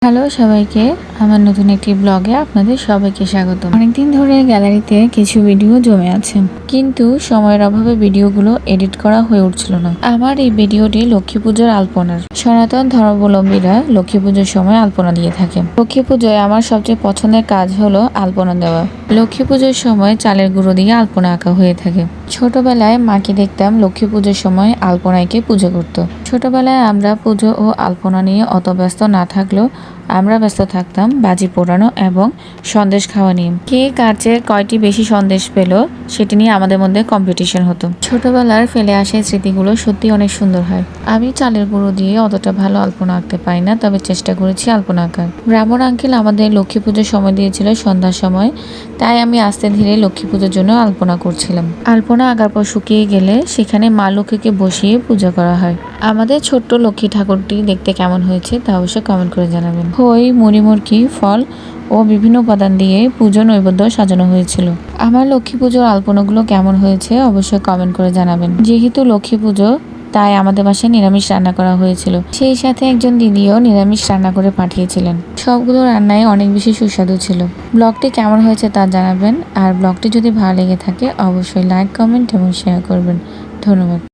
Hello সবাইকে, আমার নতুন একটি ব্লগে আপনাদের সবাইকে স্বাগত। অনেকদিন ধরে গ্যালারিতে কিছু ভিডিও জমে আছে, কিন্তু সময়ের অভাবে ভিডিওগুলো এডিট করা হয়ে উঠছিল না। আমার এই ভিডিওটি লক্ষ্মী পুজোর আলপনার। সনাতন ধর্মাবলম্বীরা লক্ষ্মী পুজোর সময় আলপনা দিয়ে থাকে। লক্ষ্মী পুজোয় আমার সবচেয়ে পছন্দের কাজ হলো আলপনা দেওয়া। লক্ষ্মী পুজোর সময় চালের গুঁড়ো দিয়ে আলপনা আঁকা হয়ে থাকে। ছোটবেলায় মাকে দেখতাম লক্ষ্মী পুজোর সময় আলপনা এঁকে পুজো করত। ছোটবেলায় আমরা পুজো ও আলপনা নিয়ে অত ব্যস্ত না থাকলেও আমরা ব্যস্ত থাকতাম বাজি পোড়ানো এবং সন্দেশ খাওয়া নিয়ে। কে কার চেয়ে কয়টি বেশি সন্দেশ পেল সেটি নিয়ে আমাদের মধ্যে কম্পিটিশন হতো। ছোটবেলার ফেলে আসা স্মৃতিগুলো সত্যি অনেক সুন্দর হয়। আমি চালের গুঁড়ো দিয়ে অতটা ভালো আলপনা আঁকতে পারি না, তবে চেষ্টা করেছি আলপনা আঁকার। ব্রাহ্মণ আঙ্কেল আমাদের লক্ষ্মী পুজোর সময় দিয়েছিল সন্ধ্যার সময়, তাই আমি আস্তে ধীরে লক্ষ্মী পুজোর জন্য আলপনা করছিলাম। আলপনা আঁকার পর শুকিয়ে গেলে সেখানে মা লক্ষ্মীকে বসিয়ে পূজা করা হয়। আমাদের ছোট্ট লক্ষ্মী ঠাকুরটি দেখতে কেমন হয়েছে তা অবশ্যই কমেন্ট করে জানাবেন। খই, মুড়ি, মুরকি, ফল ও বিভিন্ন উপাদান দিয়ে পুজো নৈবেদ্য সাজানো হয়েছিল। আমার লক্ষ্মী পুজোর আলপনাগুলো কেমন হয়েছে অবশ্যই কমেন্ট করে জানাবেন। যেহেতু লক্ষ্মী পুজো, তাই আমাদের বাসায় নিরামিষ রান্না করা হয়েছিল। সেই সাথে একজন দিদিও নিরামিষ রান্না করে পাঠিয়েছিলেন। সবগুলো রান্নায় অনেক বেশি সুস্বাদু ছিল। ব্লগটি কেমন হয়েছে তা জানাবেন, আর ব্লগটি যদি ভালো লেগে থাকে অবশ্যই লাইক, কমেন্ট এবং শেয়ার করবেন। ধন্যবাদ।